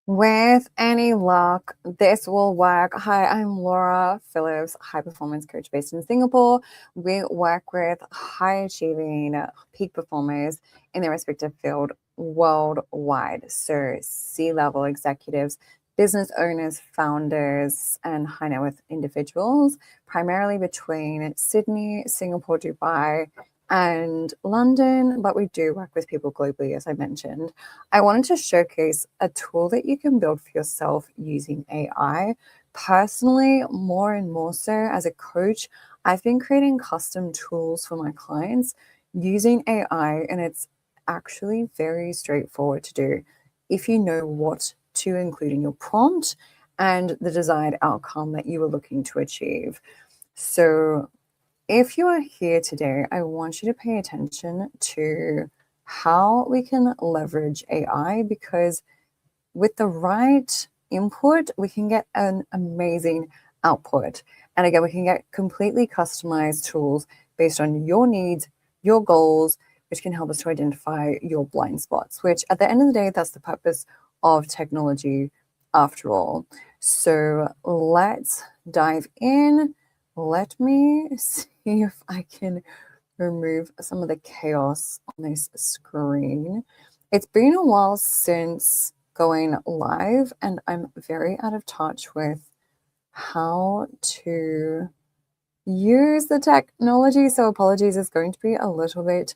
With any luck, this will work. Hi, I'm Laura Phillips, high performance coach based in Singapore. We work with high achieving peak performers in their respective field worldwide. So, C-level executives, business owners, founders, and high net worth individuals, primarily between Sydney, Singapore, Dubai, and London, but we do work with people globally, as I mentioned. I wanted to showcase a tool that you can build for yourself using AI. Personally, more and more so as a coach, I've been creating custom tools for my clients using AI, and it's actually very straightforward to do if you know what to include in your prompt and the desired outcome that you are looking to achieve. So, if you are here today, I want you to pay attention to how we can leverage AI, because with the right input, we can get an amazing output. And again, we can get completely customized tools based on your needs, your goals, which can help us to identify your blind spots, which at the end of the day, that's the purpose of technology after all. So let's dive in. Let me see if I can remove some of the chaos on this screen. It's been a while since going live, and I'm very out of touch with how to use the technology. So apologies, it's going to be a little bit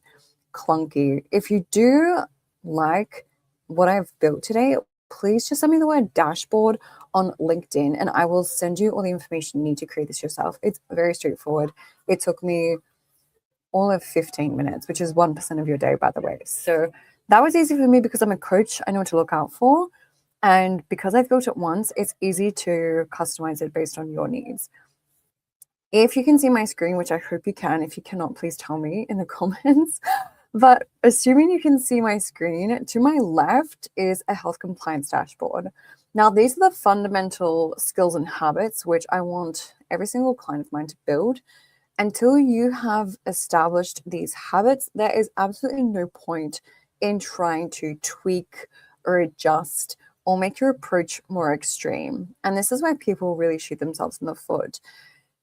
clunky. If you do like what I've built today, please just send me the word dashboard on LinkedIn and I will send you all the information you need to create this yourself. It's very straightforward. It took me all of 15 minutes, which is 1% of your day, by the way. So that was easy for me because I'm a coach. I know what to look out for. And because I've built it once, it's easy to customize it based on your needs. If you can see my screen, which I hope you can, if you cannot, please tell me in the comments. But assuming you can see my screen, to my left is a health compliance dashboard. Now, these are the fundamental skills and habits which I want every single client of mine to build. Until you have established these habits, there is absolutely no point in trying to tweak or adjust or make your approach more extreme. And this is why people really shoot themselves in the foot.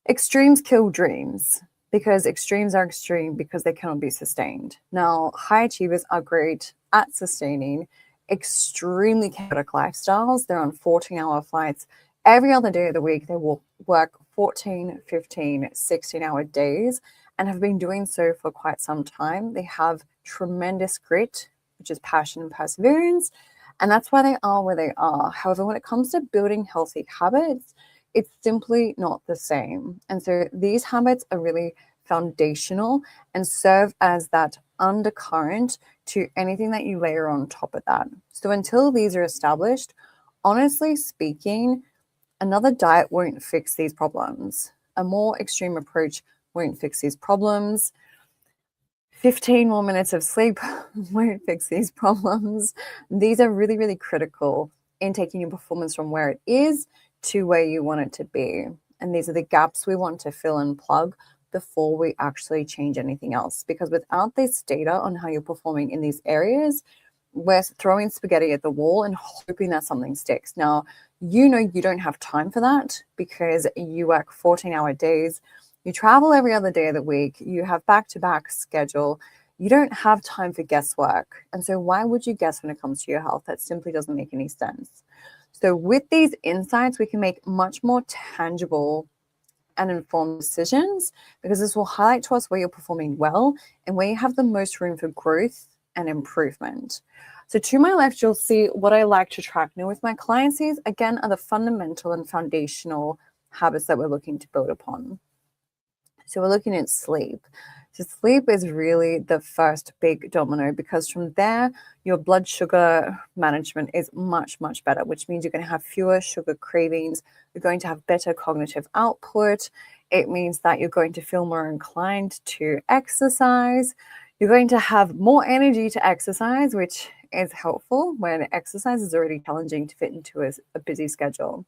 Extremes kill dreams, because extremes are extreme because they cannot be sustained. Now, high achievers are great at sustaining extremely chaotic lifestyles. They're on 14-hour flights every other day of the week. They will work 14, 15, 16-hour days and have been doing so for quite some time. They have tremendous grit, which is passion and perseverance, and that's why they are where they are. However, when it comes to building healthy habits, it's simply not the same. And so these habits are really foundational and serve as that undercurrent to anything that you layer on top of that. So until these are established, honestly speaking, another diet won't fix these problems. A more extreme approach won't fix these problems. 15 more minutes of sleep won't fix these problems. These are really, really critical in taking your performance from where it is to where you want it to be. And these are the gaps we want to fill and plug before we actually change anything else. Because without this data on how you're performing in these areas, we're throwing spaghetti at the wall and hoping that something sticks. Now, you know you don't have time for that because you work 14-hour days. You travel every other day of the week. You have back-to-back schedule. You don't have time for guesswork. And so why would you guess when it comes to your health? That simply doesn't make any sense. So with these insights, we can make much more tangible and informed decisions, because this will highlight to us where you're performing well and where you have the most room for growth and improvement. So to my left, you'll see what I like to track now with my clients. These, again, are the fundamental and foundational habits that we're looking to build upon. So we're looking at sleep. So sleep is really the first big domino, because from there, your blood sugar management is much, much better, which means you're going to have fewer sugar cravings. You're going to have better cognitive output. It means that you're going to feel more inclined to exercise. You're going to have more energy to exercise, which is helpful when exercise is already challenging to fit into a busy schedule.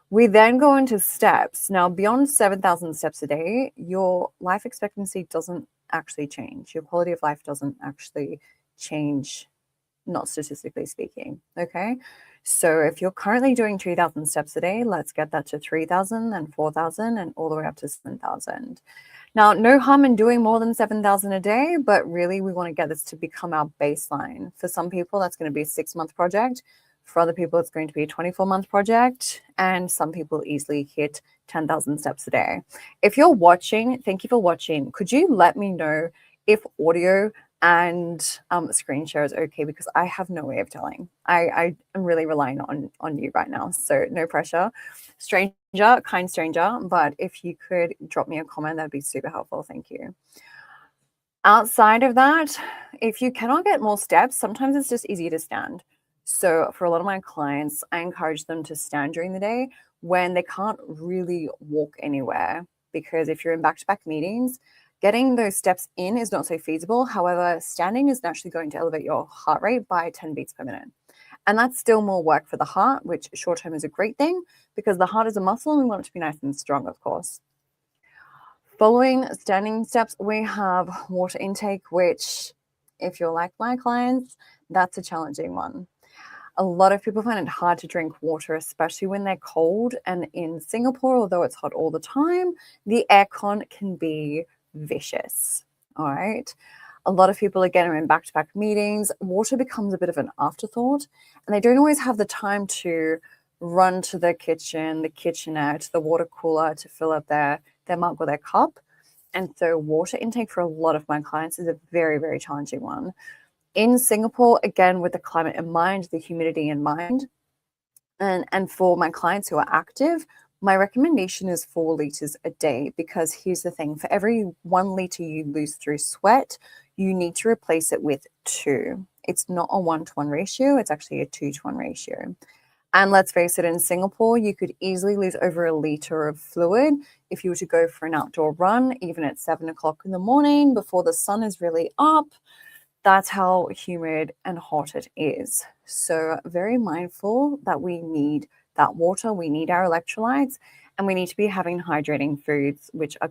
We then go into steps. Now, beyond 7,000 steps a day, your life expectancy doesn't actually change. Your quality of life doesn't actually change, not statistically speaking, okay? So if you're currently doing 2,000 steps a day, let's get that to 3,000 and 4,000 and all the way up to 7,000. Now, no harm in doing more than 7,000 a day, but really we want to get this to become our baseline. For some people, that's going to be a 6-month project. For other people, it's going to be a 24-month project. And some people easily hit 10,000 steps a day. If you're watching, thank you for watching. Could you let me know if audio and screen share is okay? Because I have no way of telling. I am really relying on you right now. So no pressure. Stranger, kind stranger, but if you could drop me a comment, that'd be super helpful. Thank you. Outside of that, if you cannot get more steps, sometimes it's just easier to stand. So for a lot of my clients, I encourage them to stand during the day when they can't really walk anywhere. Because if you're in back-to-back meetings, getting those steps in is not so feasible. However, standing is naturally going to elevate your heart rate by 10 beats per minute. And that's still more work for the heart, which short term is a great thing because the heart is a muscle and we want it to be nice and strong, of course. Following standing steps, we have water intake, which, if you're like my clients, that's a challenging one. A lot of people find it hard to drink water, especially when they're cold. And in Singapore, although it's hot all the time, the aircon can be vicious. All right. A lot of people, again, are in back-to-back meetings. Water becomes a bit of an afterthought, and they don't always have the time to run to the kitchenette, the water cooler to fill up their mug or their cup. And so water intake for a lot of my clients is a very, very challenging one. In Singapore, again, with the climate in mind, the humidity in mind, and for my clients who are active, my recommendation is 4 liters a day, because here's the thing: for every 1 liter you lose through sweat, you need to replace it with 2. It's not a 1-to-1 ratio, it's actually a 2-to-1 ratio. And let's face it, in Singapore, you could easily lose over 1 liter of fluid if you were to go for an outdoor run, even at 7 o'clock in the morning before the sun is really up. That's how humid and hot it is. So very mindful that we need that water, we need our electrolytes, and we need to be having hydrating foods, which are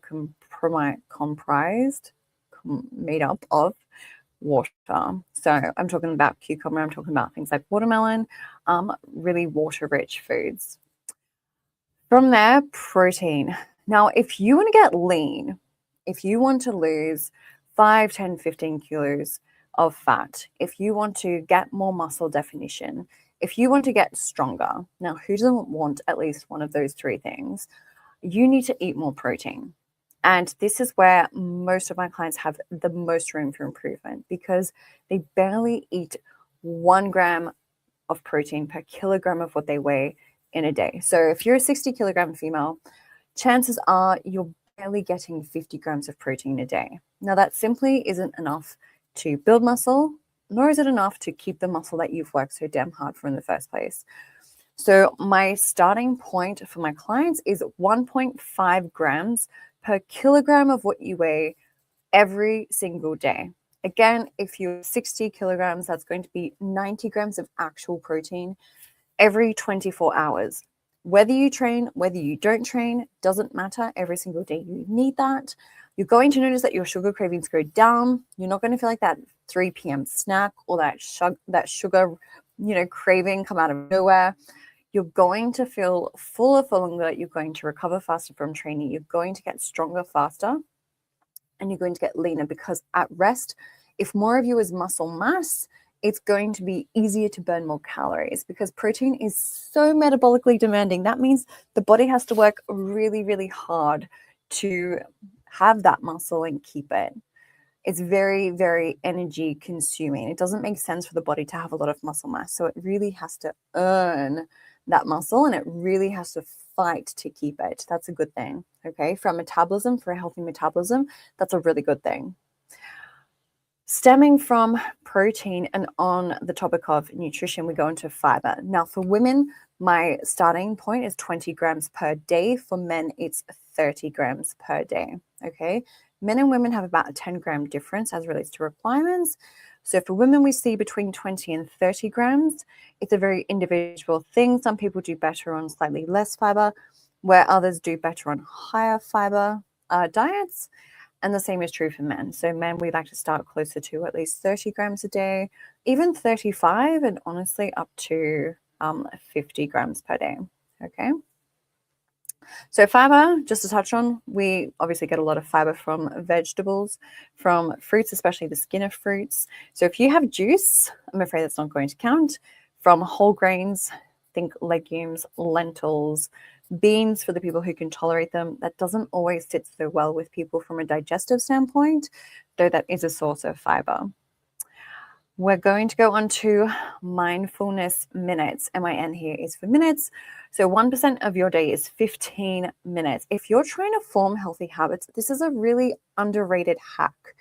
made up of water. So I'm talking about cucumber, I'm talking about things like watermelon, really water-rich foods. From there, protein. Now, if you want to get lean, if you want to lose 5, 10, 15 kilos of fat, if you want to get more muscle definition, if you want to get stronger, now who doesn't want at least one of those 3 things? You need to eat more protein. And this is where most of my clients have the most room for improvement, because they barely eat 1 gram of protein per kilogram of what they weigh in a day. So if you're a 60-kilogram female, chances are you're barely getting 50 grams of protein a day. Now, that simply isn't enough to build muscle, nor is it enough to keep the muscle that you've worked so damn hard for in the first place. So my starting point for my clients is 1.5 grams per kilogram of what you weigh every single day. Again, if you're 60 kilograms, that's going to be 90 grams of actual protein every 24 hours. Whether you train, whether you don't train, doesn't matter. Every single day you need that. You're going to notice that your sugar cravings go down. You're not going to feel like that 3 p.m. snack or that sugar, craving come out of nowhere. You're going to feel fuller for longer. You're going to recover faster from training. You're going to get stronger faster, and you're going to get leaner, because at rest, if more of you is muscle mass, it's going to be easier to burn more calories, because protein is so metabolically demanding. That means the body has to work really, really hard to have that muscle and keep it. It's very, very energy consuming. It doesn't make sense for the body to have a lot of muscle mass. So it really has to earn that muscle, and it really has to fight to keep it. That's a good thing. Okay. For a healthy metabolism, that's a really good thing. Stemming from protein and on the topic of nutrition, we go into fiber. Now, for women, my starting point is 20 grams per day. For men, it's 30 grams per day. Okay. Men and women have about a 10-gram difference as relates to requirements. So for women, we see between 20 and 30 grams. It's a very individual thing. Some people do better on slightly less fiber, where others do better on higher fiber diets. And the same is true for men. So men, we like to start closer to at least 30 grams a day, even 35, and honestly up to 50 grams per day. Okay. So fiber, just to touch on, we obviously get a lot of fiber from vegetables, from fruits, especially the skin of fruits. So if you have juice, I'm afraid that's not going to count. From whole grains, think legumes, lentils, beans for the people who can tolerate them. That doesn't always sit so well with people from a digestive standpoint, though that is a source of fiber. We're going to go on to mindfulness minutes. MIN here is for minutes. So 1% of your day is 15 minutes. If you're trying to form healthy habits, this is a really underrated hack,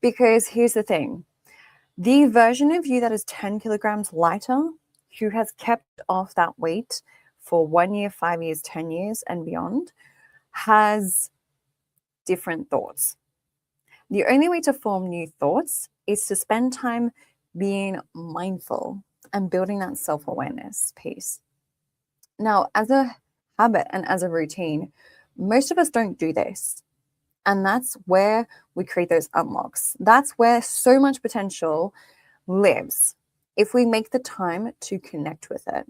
because here's the thing. The version of you that is 10 kilograms lighter, who has kept off that weight for 1 year, 5 years, 10 years and beyond, has different thoughts. The only way to form new thoughts is to spend time being mindful and building that self-awareness piece. Now, as a habit and as a routine, most of us don't do this. And that's where we create those unlocks. That's where so much potential lives if we make the time to connect with it.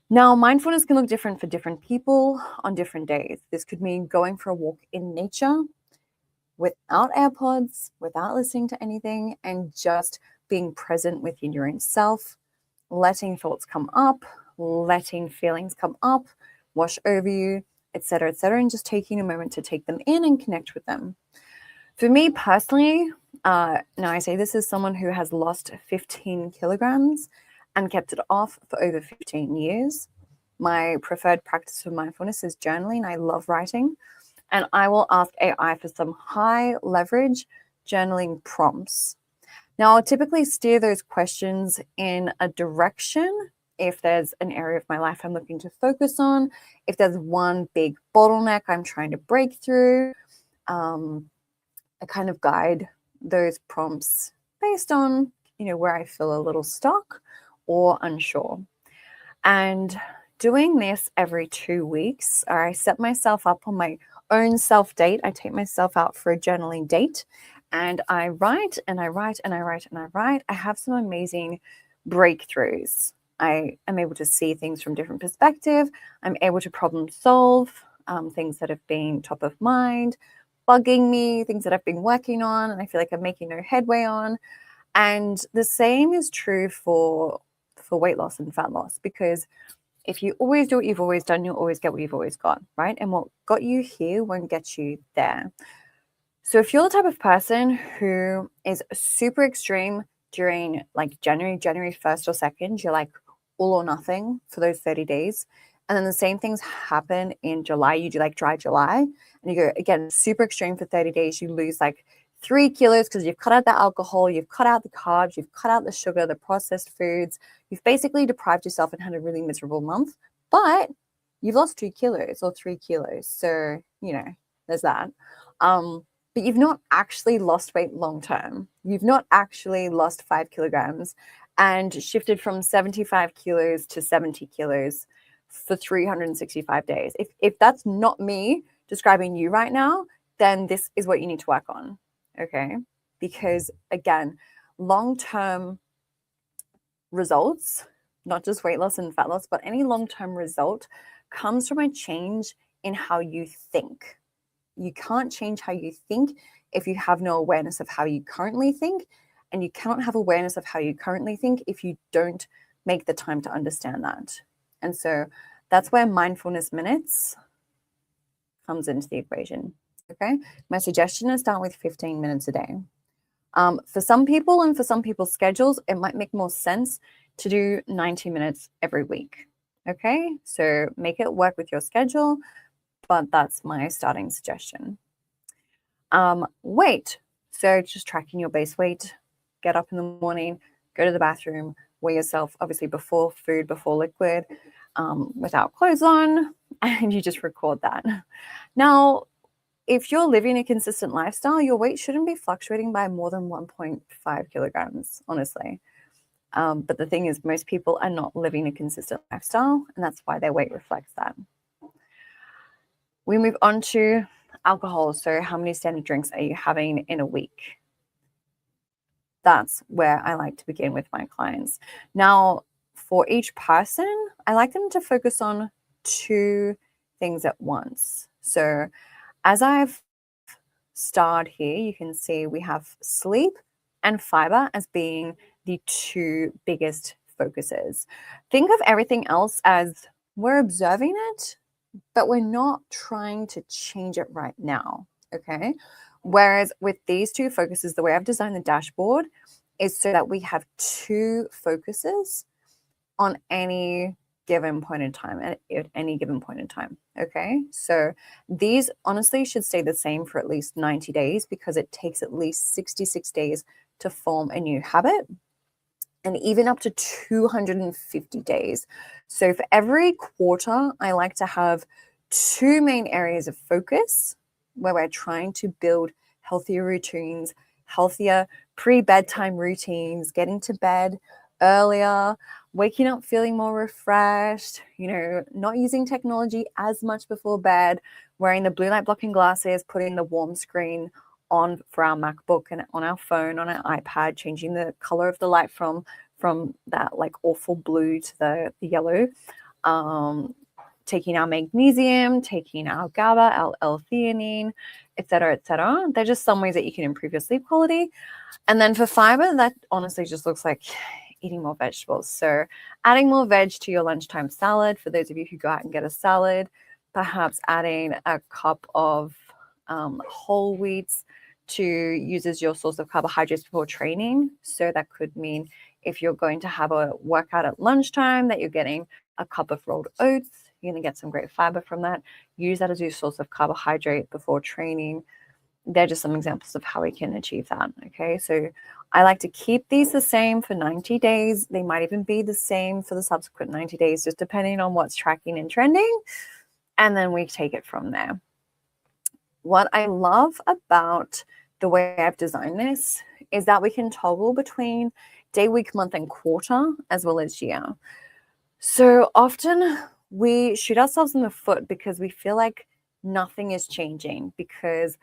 Now, mindfulness can look different for different people on different days. This could mean going for a walk in nature without AirPods, without listening to anything, and just being present within your own self, letting thoughts come up, letting feelings come up, wash over you, etc., and just taking a moment to take them in and connect with them. For me personally, now I say this as someone who has lost 15 kilograms and kept it off for over 15 years. My preferred practice for mindfulness is journaling. I love writing. And I will ask AI for some high leverage journaling prompts. Now, I'll typically steer those questions in a direction if there's an area of my life I'm looking to focus on, if there's one big bottleneck I'm trying to break through. I kind of guide those prompts based on, where I feel a little stuck or unsure. And doing this every 2 weeks, or I set myself up on my own self date. I take myself out for a journaling date and I write and I write and I write and I write. I have some amazing breakthroughs. I am able to see things from different perspective. I'm able to problem solve things that have been top of mind, bugging me, things that I've been working on and I feel like I'm making no headway on. And the same is true for weight loss and fat loss, because if you always do what you've always done, you'll always get what you've always got, right? And what got you here won't get you there. So if you're the type of person who is super extreme during like January 1st or 2nd, you're like all or nothing for those 30 days. And then the same things happen in July. You do like dry July and you go, again, super extreme for 30 days. You lose like 3 kilos because you've cut out the alcohol, you've cut out the carbs, you've cut out the sugar, the processed foods. You've basically deprived yourself and had a really miserable month, but you've lost 2 kilos or 3 kilos. So, there's that. But you've not actually lost weight long term. You've not actually lost 5 kilograms and shifted from 75 kilos to 70 kilos for 365 days. If that's not me describing you right now, then this is what you need to work on. Okay? Because again, long-term results, not just weight loss and fat loss, but any long-term result comes from a change in how you think. You can't change how you think if you have no awareness of how you currently think, and you cannot have awareness of how you currently think if you don't make the time to understand that. And so that's where mindfulness minutes comes into the equation. Okay, my suggestion is start with 15 minutes a day. For some people and for some people's schedules, it might make more sense to do 90 minutes every week. Okay, so make it work with your schedule, but that's my starting suggestion. Weight. So just tracking your base weight, get up in the morning, go to the bathroom, weigh yourself, obviously before food, before liquid, without clothes on, and you just record that. Now, if you're living a consistent lifestyle, your weight shouldn't be fluctuating by more than 1.5 kilograms, honestly. But the thing is, most people are not living a consistent lifestyle, and that's why their weight reflects that. We move on to alcohol. So how many standard drinks are you having in a week? That's where I like to begin with my clients. Now, for each person, I like them to focus on 2 things at once. So as I've starred here, you can see we have sleep and fiber as being the 2 biggest focuses. Think of everything else as we're observing it, but we're not trying to change it right now, okay? Whereas with these 2 focuses, the way I've designed the dashboard is so that we have 2 focuses on any given point in time, at any given point in time, okay? So these honestly should stay the same for at least 90 days because it takes at least 66 days to form a new habit, and even up to 250 days. So for every quarter, I like to have 2 main areas of focus where we're trying to build healthier routines, healthier pre-bedtime routines, getting to bed earlier, waking up feeling more refreshed, not using technology as much before bed, wearing the blue light blocking glasses, putting the warm screen on for our MacBook and on our phone, on our iPad, changing the color of the light from that like awful blue to the yellow, taking our magnesium, taking our GABA, our L-theanine, etc., etc. They're just some ways that you can improve your sleep quality. And then for fiber, that honestly just looks like eating more vegetables. So adding more veg to your lunchtime salad, for those of you who go out and get a salad, perhaps adding a cup of whole wheats to use as your source of carbohydrates before training. So that could mean if you're going to have a workout at lunchtime, that you're getting a cup of rolled oats, you're going to get some great fiber from that. Use that as your source of carbohydrate before training. They're just some examples of how we can achieve that. Okay, so I like to keep these the same for 90 days. They might even be the same for the subsequent 90 days, just depending on what's tracking and trending. And then we take it from there. What I love about the way I've designed this is that we can toggle between day, week, month, and quarter, as well as year. So often we shoot ourselves in the foot because we feel like nothing is changing, because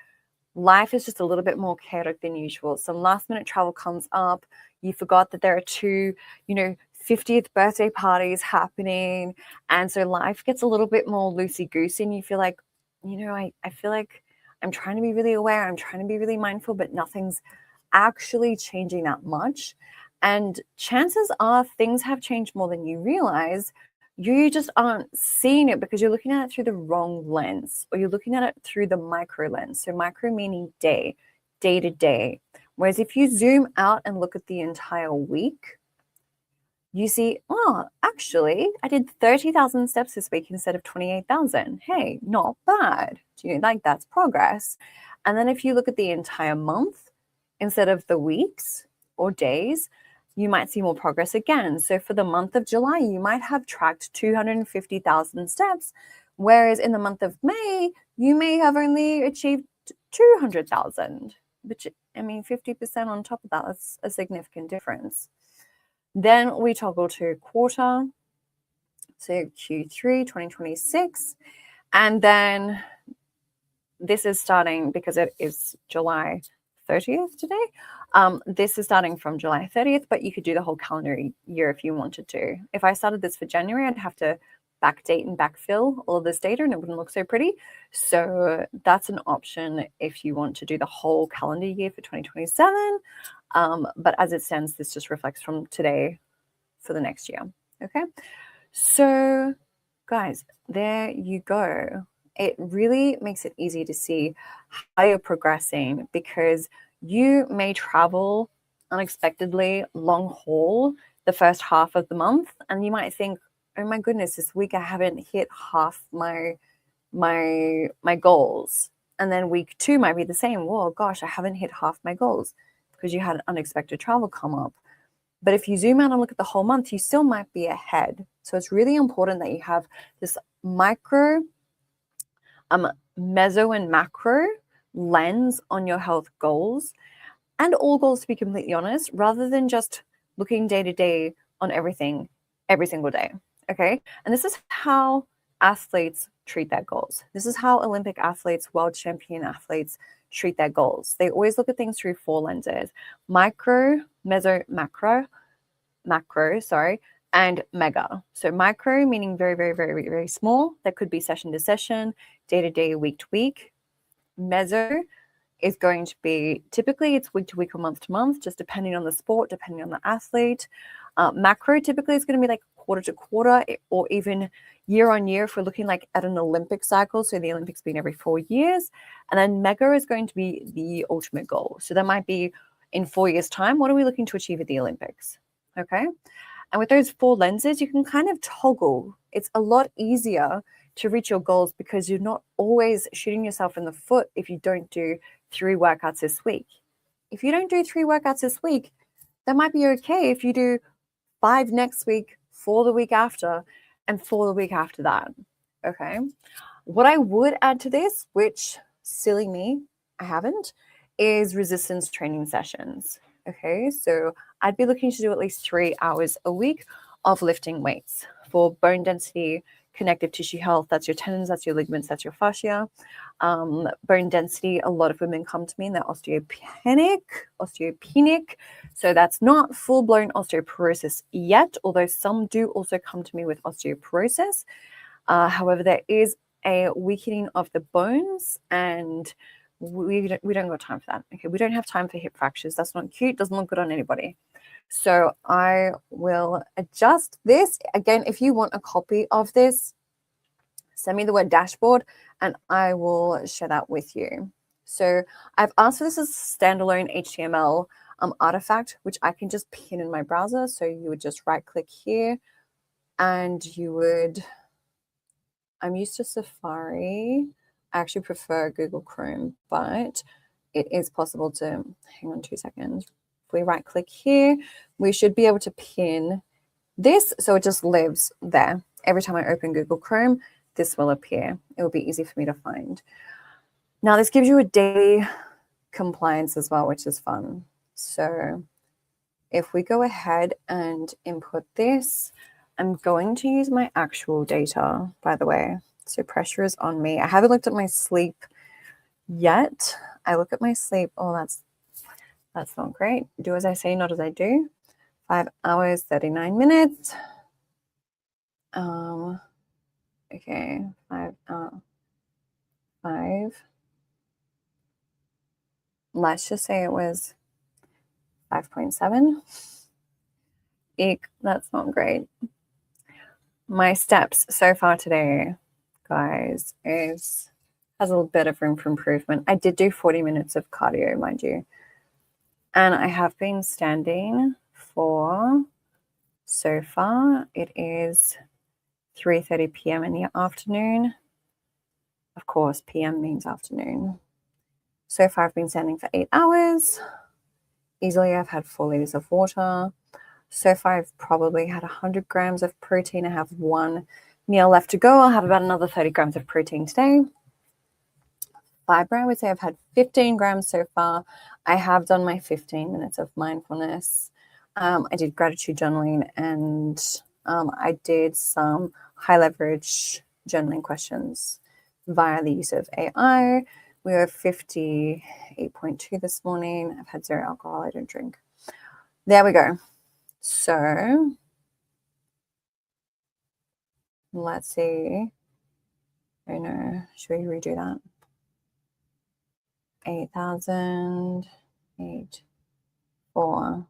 life is just a little bit more chaotic than usual. Some last minute travel comes up. You forgot that there are 2, 50th birthday parties happening. And so life gets a little bit more loosey-goosey, and you feel like, I feel like I'm trying to be really aware. I'm trying to be really mindful, but nothing's actually changing that much. And chances are things have changed more than you realize. You just aren't seeing it because you're looking at it through the wrong lens, or you're looking at it through the micro lens. So micro meaning day to day. Whereas if you zoom out and look at the entire week, you see, oh, actually, I did 30,000 steps this week instead of 28,000. Hey, not bad. That's progress. And then if you look at the entire month instead of the weeks or days, you might see more progress again. So for the month of July, you might have tracked 250,000 steps, whereas in the month of May, you may have only achieved 200,000, which, 50% on top of that, that's a significant difference. Then we toggle to quarter, so Q3 2026, and then this is starting because it is July 30th today. This is starting from July 30th, but you could do the whole calendar year if you wanted to. If I started this for January, I'd have to backdate and backfill all of this data and it wouldn't look so pretty. So that's an option if you want to do the whole calendar year for 2027. But as it stands, this just reflects from today for the next year. Okay. So guys, there you go. It really makes it easy to see how you're progressing, because you may travel unexpectedly long haul the first half of the month, and you might think, oh my goodness, this week I haven't hit half my goals. And then week 2 might be the same. Whoa, gosh, I haven't hit half my goals because you had an unexpected travel come up. But if you zoom out and look at the whole month, you still might be ahead. So it's really important that you have this micro, meso and macro lens on your health goals, and all goals, to be completely honest, rather than just looking day to day on everything every single day. Okay. And this is how athletes treat their goals. This is how Olympic athletes, world champion athletes treat their goals. They always look at things through 4 lenses: micro, meso, macro, and all goals, to be completely honest, rather than just looking day to day on everything every single day. Okay. And this is how athletes treat their goals. This is how Olympic athletes, world champion athletes treat their goals. They always look at things through 4 lenses: micro, meso, macro, and mega. So micro meaning very, very, very, very small. That could be session to session, day to day, week to week. Meso is going to be, typically it's week to week or month to month, just depending on the sport, depending on the athlete. Macro typically is going to be like quarter to quarter, or even year on year if we're looking like at an Olympic cycle. So the Olympics being every 4 years. And then mega is going to be the ultimate goal. So that might be in 4 years' time, what are we looking to achieve at the Olympics? Okay. And with those 4 lenses, you can kind of toggle. It's a lot easier to reach your goals because you're not always shooting yourself in the foot if you don't do 3 workouts this week. If you don't do 3 workouts this week, that might be okay if you do 5 next week, 4 the week after, and 4 the week after that. Okay. What I would add to this, which silly me, I haven't, is resistance training sessions. Okay. So I'd be looking to do at least 3 hours a week of lifting weights for bone density, connective tissue health. That's your tendons, that's your ligaments, that's your fascia. Bone density, a lot of women come to me and they're osteopenic. So that's not full-blown osteoporosis yet, although some do also come to me with osteoporosis. However, there is a weakening of the bones, and we don't got time for that. Okay, we don't have time for hip fractures. That's not cute, doesn't look good on anybody. So I will adjust this. Again, if you want a copy of this, send me the word dashboard and I will share that with you. So I've asked for this as a standalone HTML artifact, which I can just pin in my browser. So you would just right click here and you would, I'm used to Safari. I actually prefer Google Chrome, but it is possible to, hang on 2 seconds. If we right click here, we should be able to pin this. So it just lives there. Every time I open Google Chrome, this will appear. It will be easy for me to find. Now this gives you a daily compliance as well, which is fun. So if we go ahead and input this, I'm going to use my actual data, by the way. So pressure is on me. I haven't looked at my sleep yet. I look at my sleep. Oh, that's not great. Do as I say, not as I do. 5 hours, 39 minutes. Okay, 5. Let's just say it was 5.7. Eek, that's not great. My steps so far today, guys, has a little bit of room for improvement. I did do 40 minutes of cardio, mind you. And I have been standing for, so far, it is 3:30 p.m. in the afternoon. Of course, PM means afternoon. So far, I've been standing for 8 hours. Easily, I've had 4 liters of water. So far, I've probably had 100 grams of protein. I have 1 meal left to go. I'll have about another 30 grams of protein today. Fiber, I would say I've had 15 grams so far. I have done my 15 minutes of mindfulness. I did gratitude journaling, and I did some high leverage journaling questions via the use of AI. We were 58.2 this morning. I've had 0 alcohol. I don't drink. There we go. So let's see. Oh no, should we redo that? 8,000, 8, 4.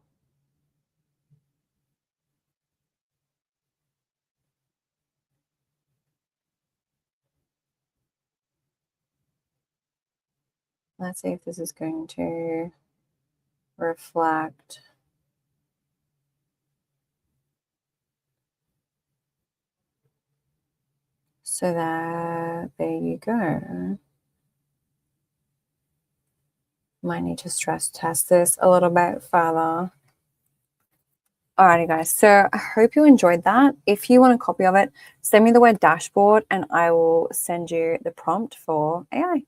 Let's see if this is going to reflect. So that, there you go. Might need to stress test this a little bit further. Alrighty guys, so I hope you enjoyed that. If you want a copy of it, send me the word dashboard and I will send you the prompt for AI.